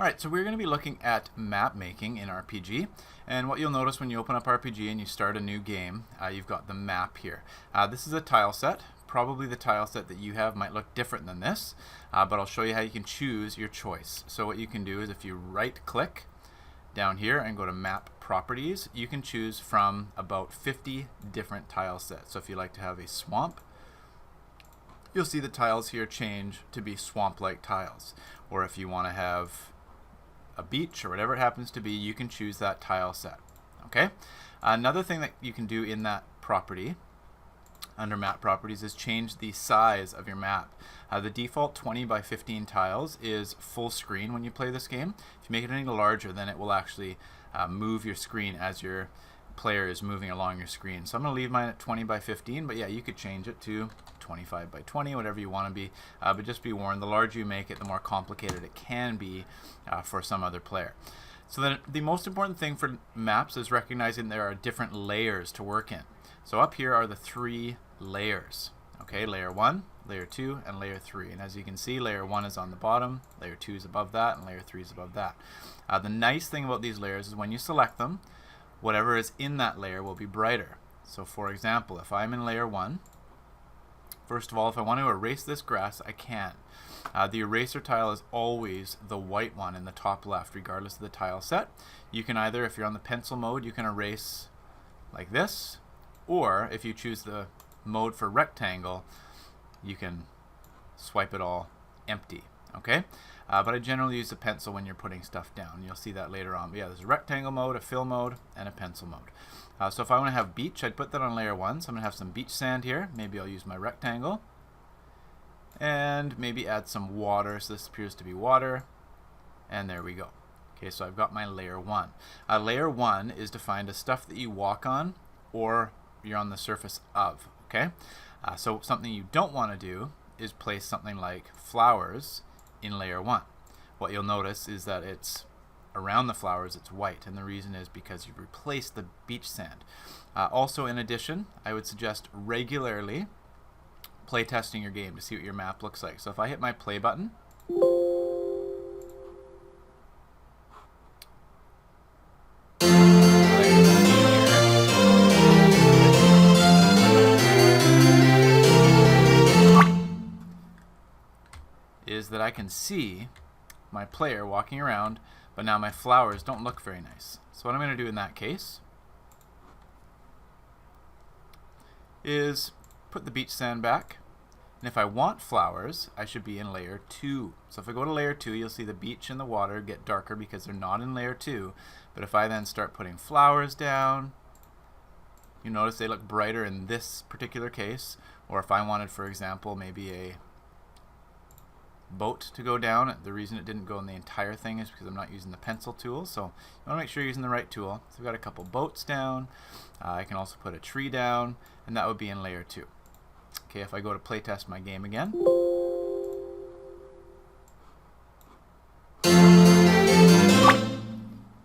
Alright, so we're going to be looking at map making in RPG, and what you'll notice when you open up RPG and you start a new game, you've got the map here. This is a tile set. Probably the tile set that you have might look different than this, but I'll show you how you can choose your choice. So what you can do is if you right click down here and go to map properties, you can choose from about 50 different tile sets. So if you like to have a swamp, you'll see the tiles here change to be swamp-like tiles. Or if you want to have a beach or whatever it happens to be, you can choose that tile set. Okay. Another thing that you can do in that property under map properties is change the size of your map. The default 20 by 15 tiles is full screen when you play this game. If you make it any larger, then it will actually move your screen as your player is moving along your screen. So I'm going to leave mine at 20 by 15, but yeah, you could change it to 25 by 20, whatever you want to be, but just be warned, the larger you make it, the more complicated it can be for some other player. So then the most important thing for maps is recognizing there are different layers to work in. So up here are the 3 layers. Okay, layer 1, layer 2, and layer 3. And as you can see, layer 1 is on the bottom, layer 2 is above that, and layer 3 is above that. The nice thing about these layers is when you select them, whatever is in that layer will be brighter. So for example, if I'm in layer 1, first of all, if I want to erase this grass, I can. The eraser tile is always the white one in the top left, regardless of the tile set. You can either, if you're on the pencil mode, you can erase like this, or if you choose the mode for rectangle, you can swipe it all empty. Okay, but I generally use the pencil when you're putting stuff down. You'll see that later on. But yeah, there's a rectangle mode, a fill mode, and a pencil mode. So if I want to have beach, I'd put that on layer 1. So I'm going to have some beach sand here. Maybe I'll use my rectangle. And maybe add some water. So this appears to be water. And there we go. Okay, so I've got my layer 1. Layer 1 is defined as stuff that you walk on or you're on the surface of. Okay, so something you don't want to do is place something like flowers in layer 1. What you'll notice is that it's around the flowers it's white, and the reason is because you've replaced the beach sand. Also, in addition, I would suggest regularly play testing your game to see what your map looks like. So if I hit my play button, is that I can see my player walking around, but now my flowers don't look very nice. So what I'm going to do in that case is put the beach sand back, and if I want flowers, I should be in layer 2. So if I go to layer 2, you'll see the beach and the water get darker because they're not in layer 2. But if I then start putting flowers down, you notice they look brighter in this particular case. Or if I wanted, for example, maybe a boat to go down, the reason it didn't go in the entire thing is because I'm not using the pencil tool. So you want to make sure you're using the right tool. So I've got a couple boats down. I can also put a tree down, and that would be in layer 2. Okay, if I go to play test my game again,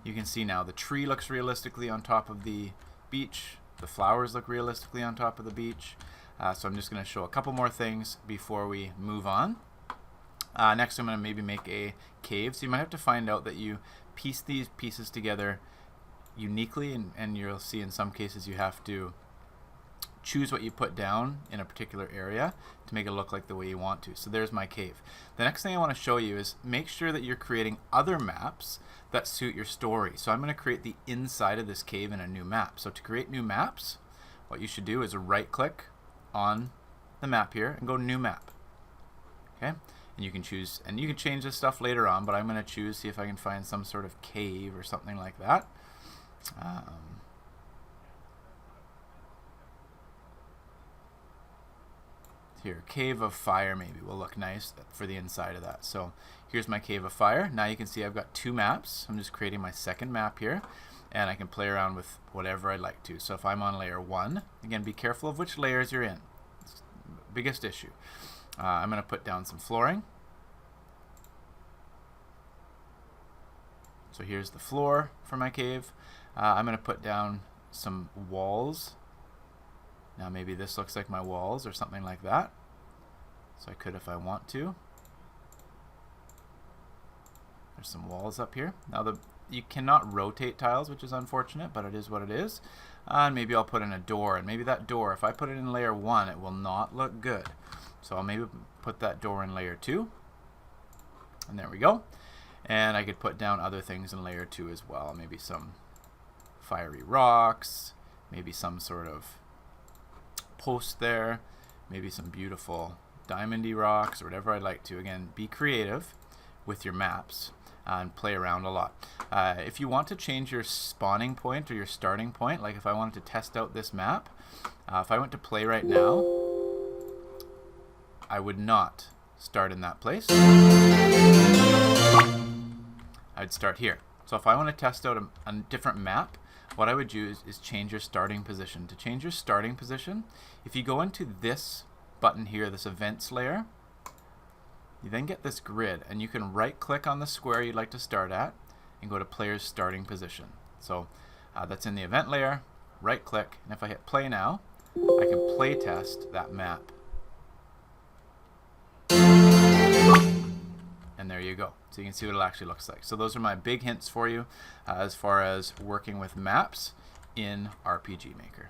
you can see now the tree looks realistically on top of the beach. The flowers look realistically on top of the beach. So I'm just going to show a couple more things before we move on. Next, I'm going to maybe make a cave. So you might have to find out that you piece these pieces together uniquely, and you'll see in some cases you have to choose what you put down in a particular area to make it look like the way you want to. So there's my cave. The next thing I want to show you is make sure that you're creating other maps that suit your story. So I'm going to create the inside of this cave in a new map. So to create new maps, what you should do is right click on the map here and go new map. Okay, and you can choose, and you can change this stuff later on, but I'm going to choose, see if I can find some sort of cave or something like that. Here, cave of fire maybe will look nice for the inside of that. So here's my cave of fire. Now you can see I've got 2 maps. I'm just creating my second map here, and I can play around with whatever I'd like to. So if I'm on layer 1, again, be careful of which layers you're in. It's the biggest issue. I'm going to put down some flooring. So here's the floor for my cave. I'm going to put down some walls. Now maybe this looks like my walls or something like that. So I could if I want to. There's some walls up here. Now you cannot rotate tiles, which is unfortunate, but it is what it is. And maybe I'll put in a door, and maybe that door, if I put it in layer 1, it will not look good. So I'll maybe put that door in layer 2. And there we go. And I could put down other things in layer 2 as well. Maybe some fiery rocks, maybe some sort of post there, maybe some beautiful diamondy rocks, or whatever I'd like to. Again, be creative with your maps and play around a lot. If you want to change your spawning point or your starting point, like if I wanted to test out this map, if I went to play right now, I would not start in that place. I'd start here. So if I want to test out a different map, what I would do is change your starting position. To change your starting position, if you go into this button here, this events layer, you then get this grid, and you can right click on the square you'd like to start at and go to player's starting position. So that's in the event layer, right click, and if I hit play now, I can play test that map. And there you go. So you can see what it actually looks like. So those are my big hints for you as far as working with maps in RPG Maker.